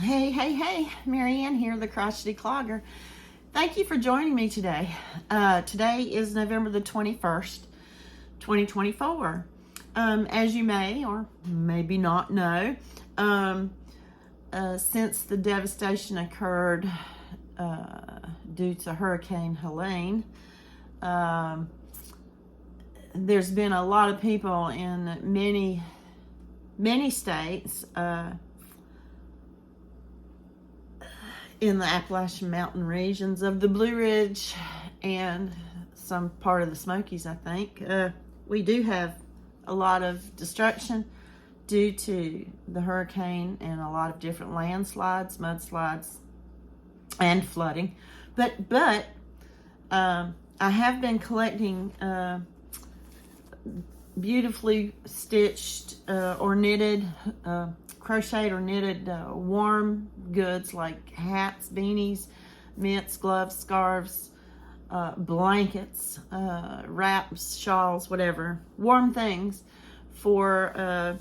Hey, Marieanne here, the Crochety Clogger. Thank you for joining me today. Today is November the 21st, 2024. As you may or maybe not know, since the devastation occurred due to Hurricane Helene, there's been a lot of people in many states in the Appalachian Mountain regions of the Blue Ridge and some part of the Smokies, I think. We do have a lot of destruction due to the hurricane and a lot of different landslides, mudslides, and flooding. But I have been collecting beautifully stitched or knitted, crocheted or knitted warm goods like hats, beanies, mitts, gloves, scarves, blankets, wraps, shawls, whatever, warm things for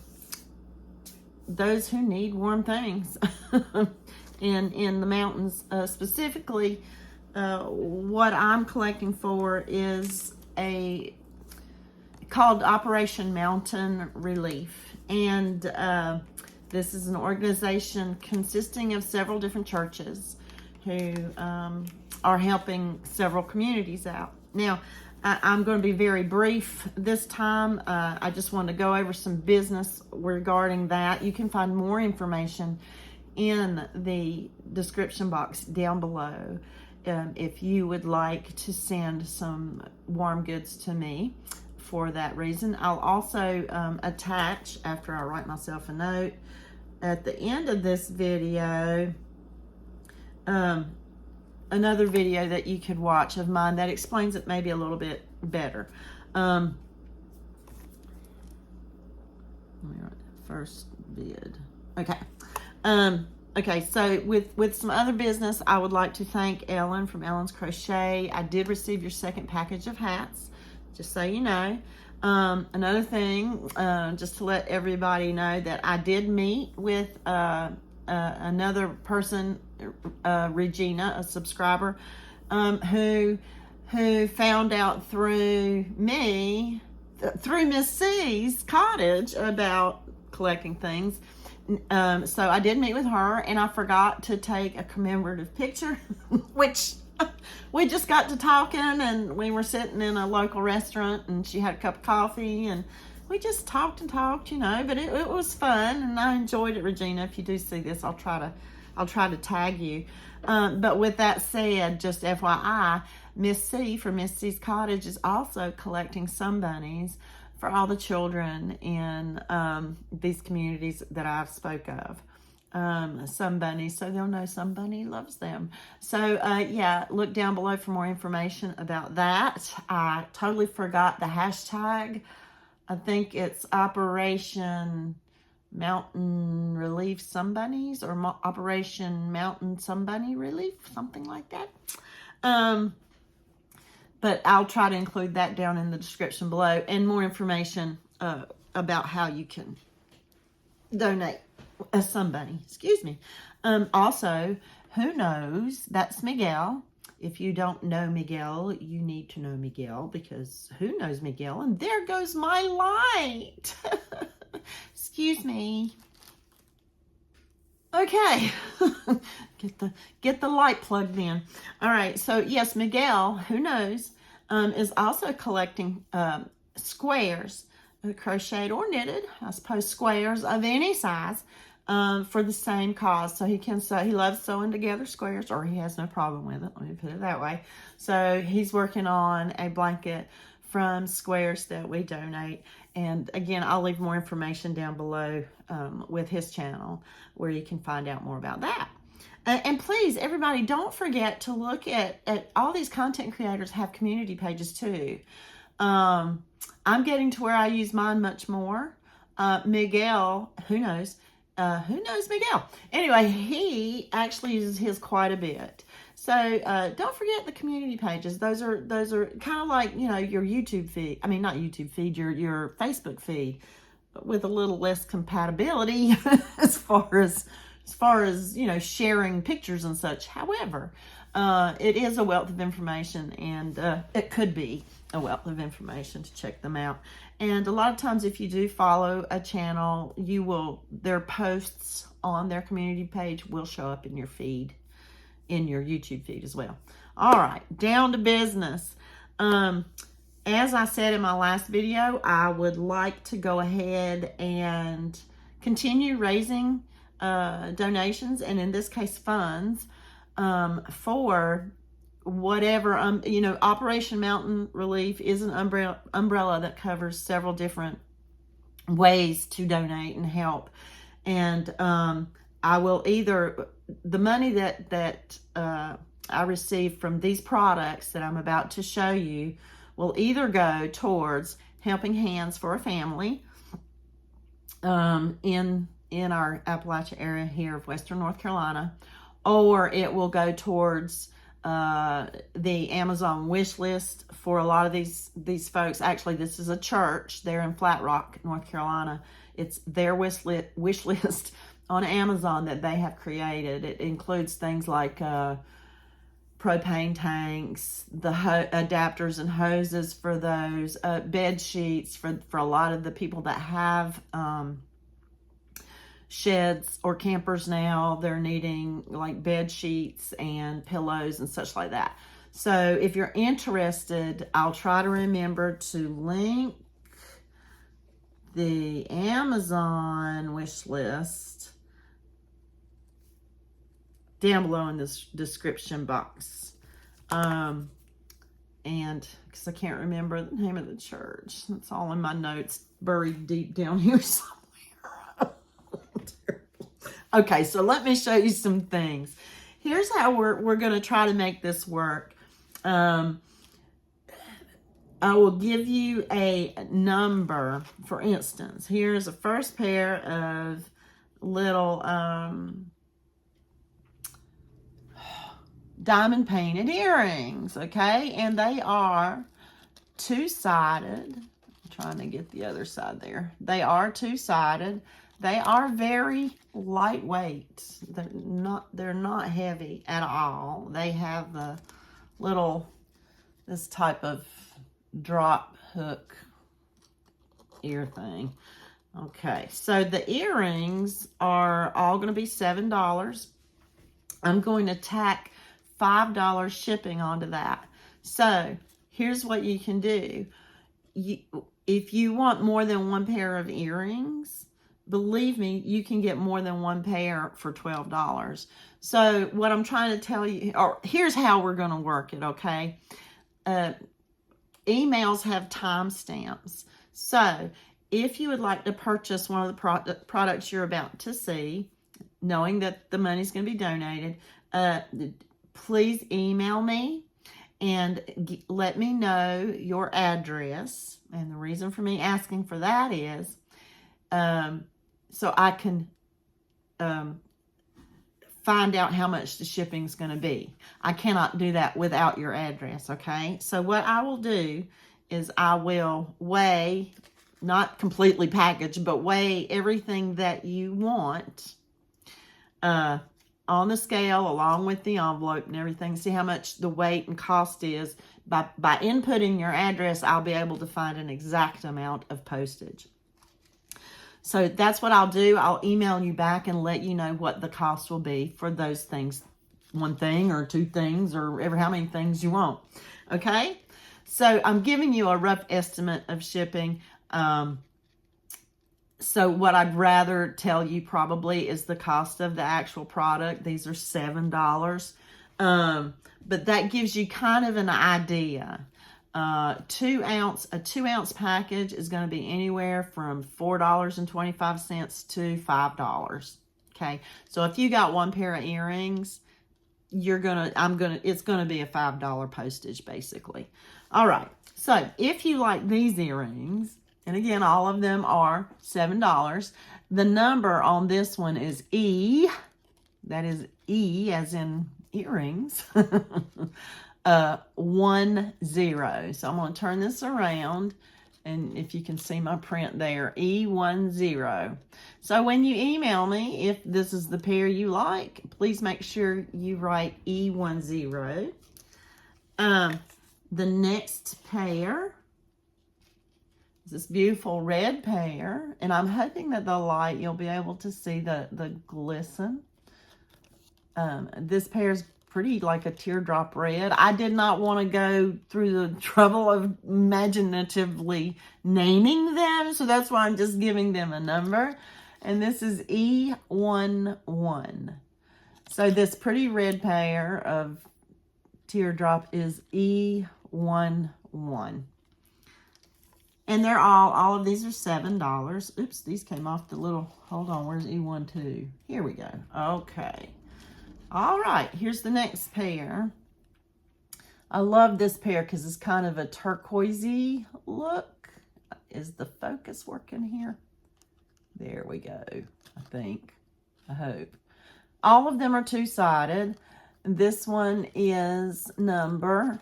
those who need warm things in the mountains. Specifically, what I'm collecting for is called Operation Mountain Relief, and this is an organization consisting of several different churches who are helping several communities out. Now, I'm going to be very brief this time. I just want to go over some business regarding that. You can find more information in the description box down below if you would like to send some warm goods to me for that reason. I'll also attach, after I write myself a note, at the end of this video, another video that you could watch of mine that explains it maybe a little bit better. Let me write that first vid. Okay. Okay, so with some other business, I would like to thank Ellen from Ellen's Crochet. I did receive your second package of hats, just so you know. Another thing, just to let everybody know that I did meet with another person, Regina, a subscriber, who found out through me, through Miss C's cottage, about collecting things. So I did meet with her, and I forgot to take a commemorative picture, which we just got to talking, and we were sitting in a local restaurant, and she had a cup of coffee, and we just talked and talked, you know, but it was fun, and I enjoyed it. Regina, if you do see this, I'll try to tag you. But with that said, just FYI, Miss C from Miss C's Cottage is also collecting somebunnies for all the children in these communities that I've spoke of. Somebunny, so they'll know somebody loves them. So yeah, look down below for more information about that. I totally forgot the hashtag. I think it's Operation Mountain Relief Somebunnies, or Operation Mountain Somebunny Relief, something like that. But I'll try to include that down in the description below, and more information about how you can donate a somebunny, excuse me. Also, who knows, that's Miguel. If you don't know Miguel, you need to know Miguel, because who knows Miguel? And there goes my light. Excuse me. Okay. get the light plugged in. All right, so yes, Miguel, who knows, is also collecting squares, crocheted or knitted, I suppose, squares of any size, for the same cause. So he can sew, he loves sewing together squares, or he has no problem with it, let me put it that way. So he's working on a blanket from squares that we donate. And again, I'll leave more information down below with his channel, where you can find out more about that. And please, everybody, don't forget to look at all these content creators have community pages too. I'm getting to where I use mine much more. Miguel, who knows Miguel? Anyway, he actually uses his quite a bit. So don't forget the community pages. Those are kind of like, you know, your YouTube feed. I mean, not YouTube feed, your Facebook feed, with a little less compatibility as far as as far as, you know, sharing pictures and such. However, it is a wealth of information, and it could be a wealth of information to check them out. And a lot of times if you do follow a channel, their posts on their community page will show up in your feed, in your YouTube feed as well. All right, down to business. As I said in my last video, I would like to go ahead and continue raising donations, and in this case funds, for whatever, you know, Operation Mountain Relief is an umbrella that covers several different ways to donate and help. And I will either, the money that I receive from these products that I'm about to show you will either go towards Helping Hands for a family in our Appalachia area here of Western North Carolina, or it will go towards the Amazon wish list for a lot of these folks. Actually, this is a church. They're in Flat Rock, North Carolina. It's their wish list on Amazon that they have created. It includes things like propane tanks, the adapters and hoses for those, bed sheets for a lot of the people that have sheds or campers now. They're needing like bed sheets and pillows and such like that. So if you're interested, I'll try to remember to link the Amazon wish list down below in this description box. And because I can't remember the name of the church, it's all in my notes buried deep down here somewhere. Okay, so let me show you some things. Here's how we're going to try to make this work. I will give you a number. For instance, here's a first pair of little diamond painted earrings, okay? And they are two-sided. I'm trying to get the other side there. They are two-sided. They are very lightweight. They're not heavy at all. They have the this type of drop hook ear thing. Okay, so the earrings are all going to be $7. I'm going to tack $5 shipping onto that. So here's what you can do. If you want more than one pair of earrings, believe me, you can get more than one pair for $12. So what I'm trying to tell you, or here's how we're going to work it, okay? Emails have timestamps. So if you would like to purchase one of the products you're about to see, knowing that the money's going to be donated, please email me and let me know your address. And the reason for me asking for that is so I can find out how much the shipping is going to be. I cannot do that without your address, okay? So what I will do is I will weigh, not completely packaged, but weigh everything that you want on the scale along with the envelope and everything. See how much the weight and cost is. By inputting your address, I'll be able to find an exact amount of postage. So that's what I'll do. I'll email you back and let you know what the cost will be for those things. One thing or two things or ever how many things you want. Okay? So I'm giving you a rough estimate of shipping. So what I'd rather tell you probably is the cost of the actual product. These are $7. But that gives you kind of an idea. A 2 ounce package is going to be anywhere from $4.25 to $5. Okay. So if you got one pair of earrings, it's going to be a $5 postage basically. All right. So if you like these earrings, and again, all of them are $7. The number on this one is E. That is E as in earrings. 10. So I'm going to turn this around, and if you can see my print there, E10. So when you email me, if this is the pair you like, please make sure you write E10. The next pair is this beautiful red pair, and I'm hoping that the light, you'll be able to see the glisten. This pair is pretty like a teardrop red. I did not want to go through the trouble of imaginatively naming them, so that's why I'm just giving them a number. And this is E11. So this pretty red pair of teardrop is E11. And they're all of these are $7. Oops, these came off the little, hold on, where's E12? Here we go. Okay. All right, here's the next pair. I love this pair because it's kind of a turquoisey look. Is the focus working here? There we go, I think. I hope. All of them are two-sided. This one is number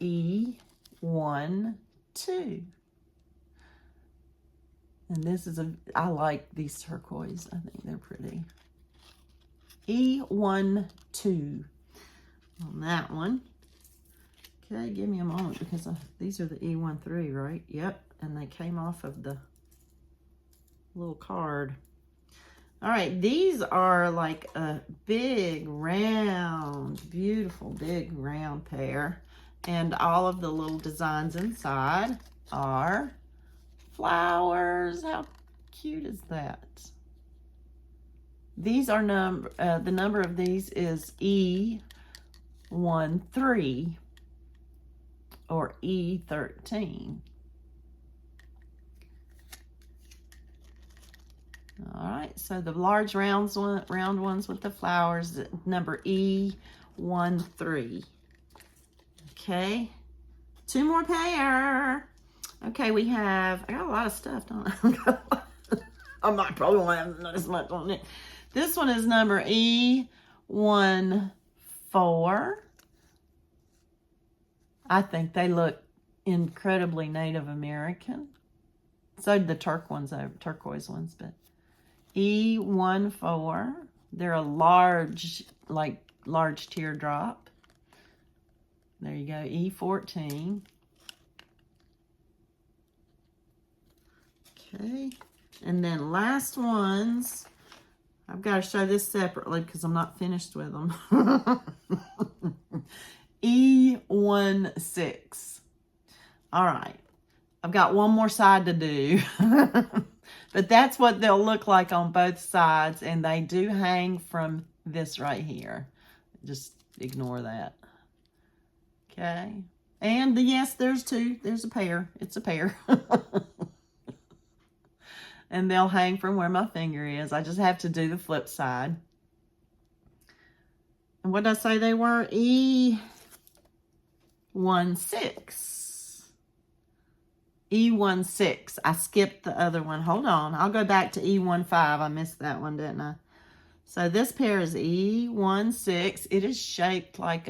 E12. And this is I like these turquoise. I think they're pretty. E12 on that one. Okay, give me a moment because these are the E13, right? Yep, and they came off of the little card. All right, these are like a big round, beautiful big round pair, and all of the little designs inside are flowers. How cute is that? These are the number of these is E13 or E13. All right, so the large round ones with the flowers, number E13. Okay, two more pair. Okay, we have, I got a lot of stuff, don't I? I might probably won't have this much on it. This one is number E14. I think they look incredibly Native American. So did the turquoise ones, but E14. They're a large teardrop. There you go, E14. Okay, and then last ones, I've got to show this separately because I'm not finished with them. E16. All right, I've got one more side to do. But that's what they'll look like on both sides, and they do hang from this right here. Just ignore that. Okay, and yes, there's two. There's a pair. It's a pair. And they'll hang from where my finger is. I just have to do the flip side. And what did I say they were? E16. E16. I skipped the other one. Hold on. I'll go back to E15. I missed that one, didn't I? So this pair is E16. It is shaped like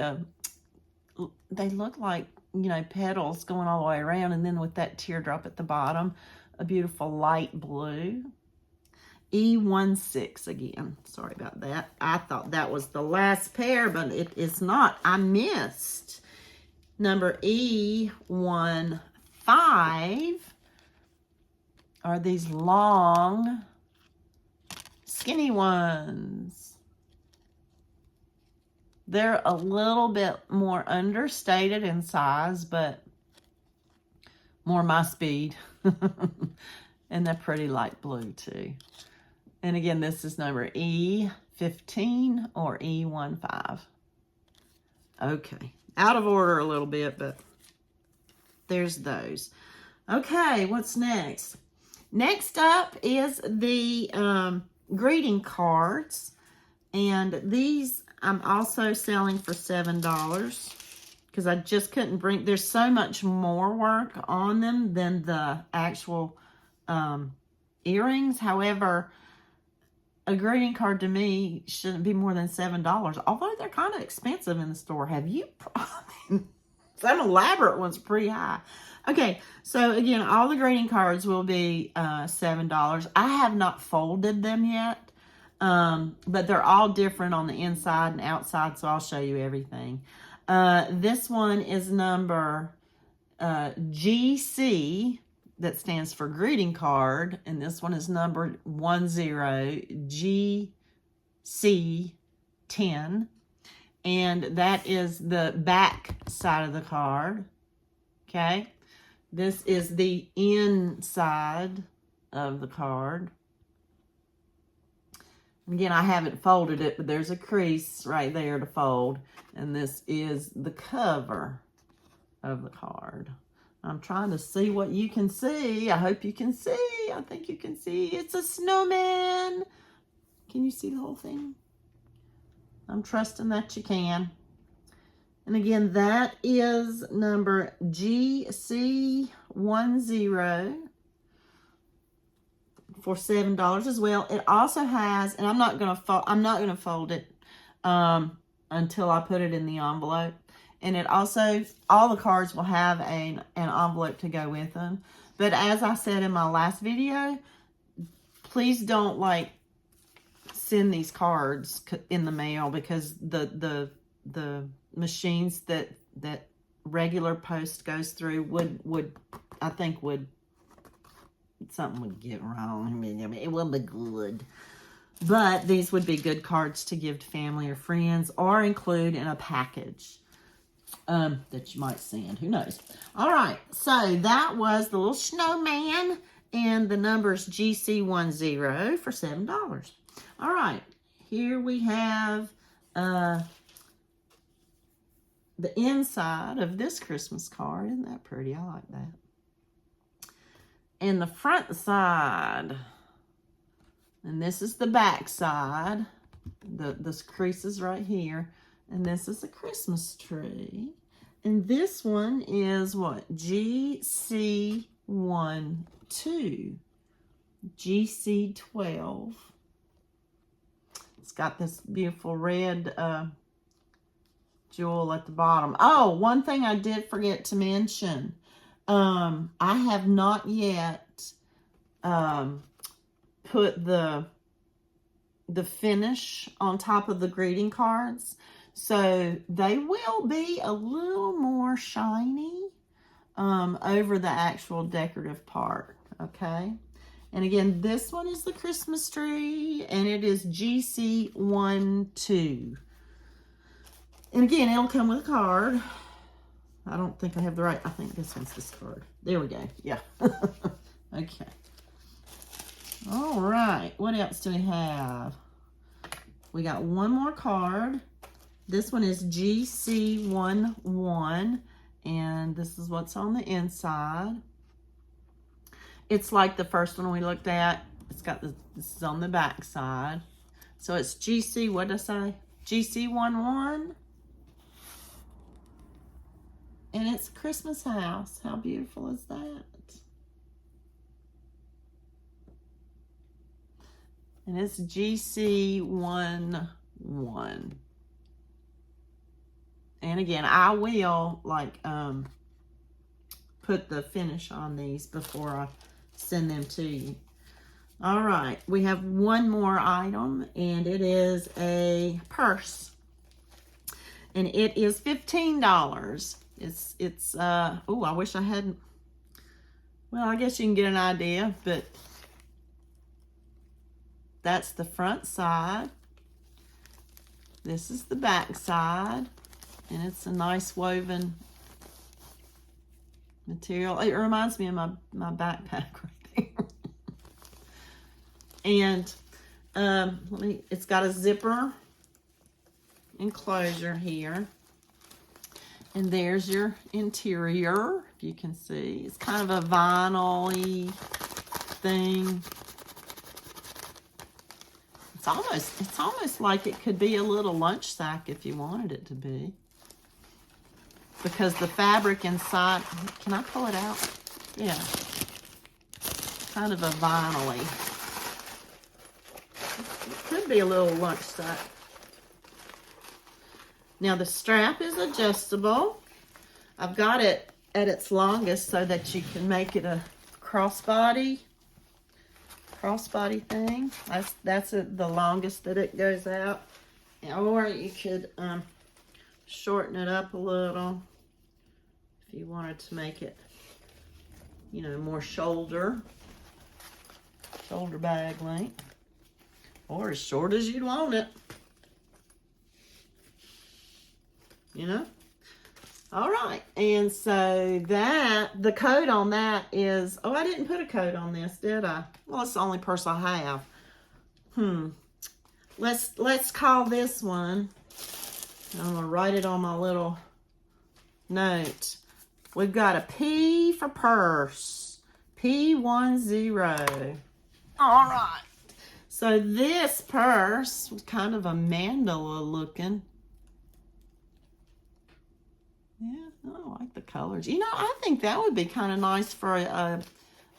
they look like, you know, petals going all the way around. And then with that teardrop at the bottom, a beautiful light blue. E16 again. Sorry about that. I thought that was the last pair, but it is not. I missed number E15 are these long, skinny ones. They're a little bit more understated in size, but more my speed. And they're pretty light blue too. And again, this is number E15 or E15. Okay, out of order a little bit, but there's those. Okay, what's next? Next up is the greeting cards. And these I'm also selling for $7. Because I just couldn't bring, there's so much more work on them than the actual earrings. However, a greeting card to me shouldn't be more than $7, although they're kind of expensive in the store. Have you, some elaborate ones are pretty high. Okay, so again, all the greeting cards will be $7. I have not folded them yet, but they're all different on the inside and outside, so I'll show you everything. This one is number GC, that stands for greeting card, and this one is number 10, GC10, and that is the back side of the card. Okay, this is the inside of the card. Again, I haven't folded it, but there's a crease right there to fold, and this is the cover of the card. I'm trying to see what you can see. I hope you can see. I think you can see. It's a snowman. Can you see the whole thing? I'm trusting that you can. And again, that is number GC10 for $7 as well. It also has, and I'm not gonna fold it until I put it in the envelope. And it also, all the cards will have an envelope to go with them. But as I said in my last video, please don't like send these cards in the mail, because the machines that regular post goes through would I think something would get wrong. I mean, it wouldn't be good. But these would be good cards to give to family or friends, or include in a package that you might send. Who knows? All right, so that was the little snowman, and the number's GC10 for $7. All right, here we have the inside of this Christmas card. Isn't that pretty? I like that. And the front side, and this is the back side. This crease is right here, and this is a Christmas tree. And this one is what? GC12, GC12. It's got this beautiful red jewel at the bottom. Oh, one thing I did forget to mention. I have not yet put the finish on top of the greeting cards, so they will be a little more shiny over the actual decorative part. Okay, and again, this one is the Christmas tree, and it is GC12. And again, it'll come with a card. I don't think I have the right, I think this one's this card. There we go, yeah. Okay. All right, what else do we have? We got one more card. This one is GC11, and this is what's on the inside. It's like the first one we looked at. It's got this is on the back side. So it's GC, what did I say? GC11. And it's a Christmas house. How beautiful is that? And it's GC11. And again, I will like put the finish on these before I send them to you. All right, we have one more item, and it is a purse. And it is $15. It's oh, I wish I hadn't. Well, I guess you can get an idea, but that's the front side. This is the back side, and it's a nice woven material. It reminds me of my backpack right there. And it's got a zipper enclosure here. And there's your interior, if you can see. It's kind of a vinyl-y thing. It's almost like it could be a little lunch sack if you wanted it to be. Because the fabric inside, can I pull it out? Yeah. Kind of a vinyl-y. It could be a little lunch sack. Now the strap is adjustable. I've got it at its longest so that you can make it a crossbody thing. That's the longest that it goes out. Or you could shorten it up a little if you wanted to make it, you know, more shoulder bag length, or as short as you'd want it, you know. All right, and so that, the code on that is, oh, I didn't put a code on this, did I? Well, it's the only purse I have. Let's call this one, I'm gonna write it on my little note. We've got a P for purse, P10. All right, so this purse was kind of a mandala looking. Yeah, I like the colors. You know, I think that would be kind of nice for a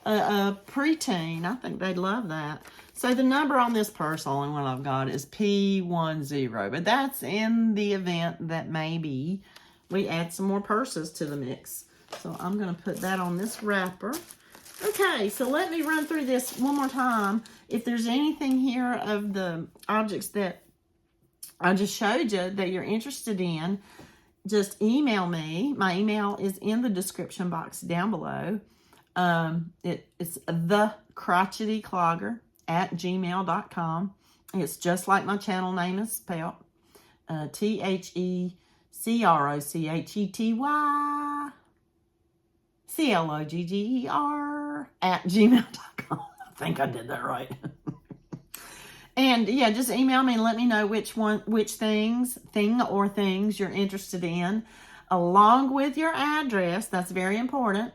preteen. I think they'd love that. So the number on this purse, only one I've got, is P10. But that's in the event that maybe we add some more purses to the mix. So I'm going to put that on this wrapper. Okay, so let me run through this one more time. If there's anything here of the objects that I just showed you that you're interested in, just email me. My email is in the description box down below. It's thecrochetyclogger@gmail.com. It's just like my channel name is spelled. THECROCHETYCLOGGER@gmail.com. I think I did that right. And yeah, just email me and let me know which thing or things you're interested in, along with your address. That's very important.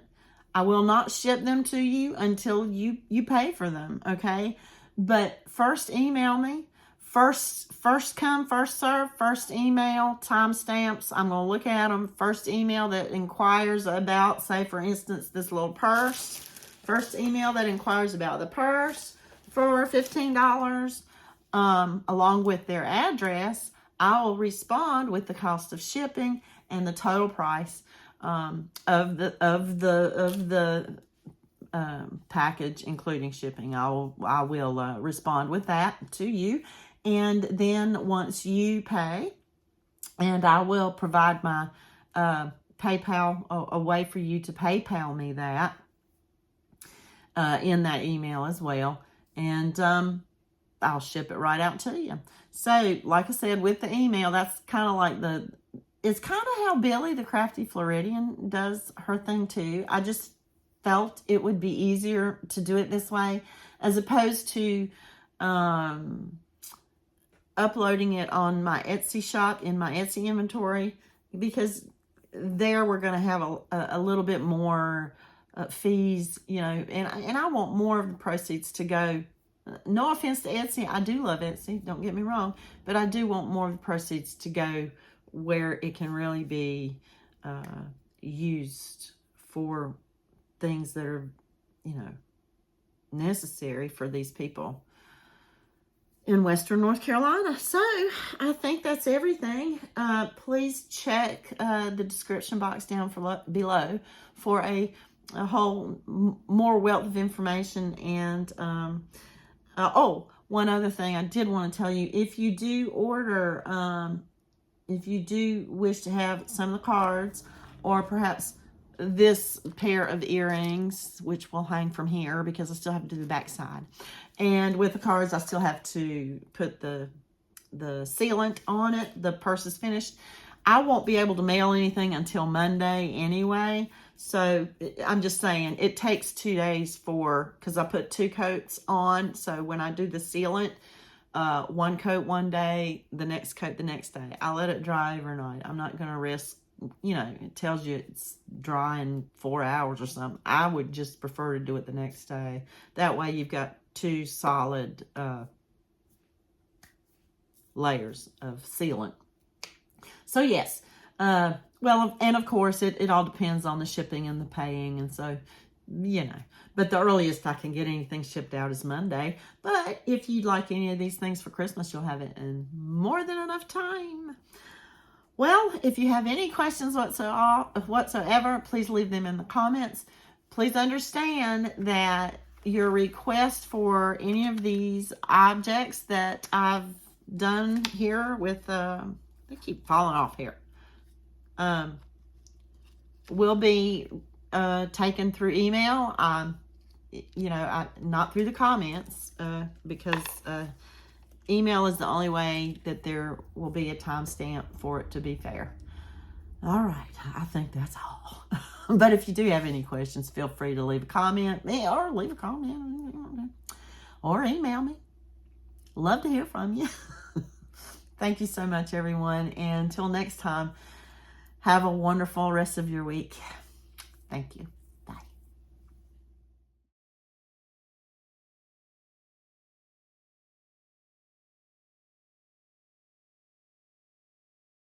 I will not ship them to you until you pay for them, okay? But first email me. First come, first serve, first email, timestamps. I'm going to look at them. First email that inquires about, say, for instance, this little purse. First email that inquires about the purse for $15. Along with their address, I will respond with the cost of shipping and the total price of the package, including shipping. I will respond with that to you, and then once you pay, and I will provide my PayPal, a way for you to PayPal me that in that email as well, and I'll ship it right out to you. So, like I said, with the email, that's kind of like it's kind of how Billy, the Crafty Floridian, does her thing too. I just felt it would be easier to do it this way, as opposed to uploading it on my Etsy shop, in my Etsy inventory, because there we're going to have a little bit more fees, you know, and I want more of the proceeds to go. No offense to Etsy. I do love Etsy. Don't get me wrong. But I do want more of the proceeds to go where it can really be used for things that are, you know, necessary for these people in Western North Carolina. So I think that's everything. Please check the description box down below for a whole more wealth of information. And oh, one other thing I did want to tell you, if you do order, if you do wish to have some of the cards, or perhaps this pair of earrings, which will hang from here because I still have to do the back side, and with the cards I still have to put the sealant on it. The purse is finished. I won't be able to mail anything until Monday anyway. So I'm just saying, it takes 2 days because I put 2 coats on. So when I do the sealant, one coat one day, the next coat the next day. I let it dry overnight. I'm not going to risk, you know, it tells you it's dry in 4 hours or something. I would just prefer to do it the next day. That way you've got 2 solid layers of sealant. So yes, well, and of course, it all depends on the shipping and the paying, and so, you know. But the earliest I can get anything shipped out is Monday. But if you'd like any of these things for Christmas, you'll have it in more than enough time. Well, if you have any questions whatsoever, please leave them in the comments. Please understand that your request for any of these objects that I've done here with, they keep falling off here, will be taken through email. Not through the comments, because email is the only way that there will be a timestamp for it to be fair. All right, I think that's all. But if you do have any questions, feel free to leave a comment or leave a comment or email me. Love to hear from you. Thank you so much, everyone. And until next time, have a wonderful rest of your week. Thank you.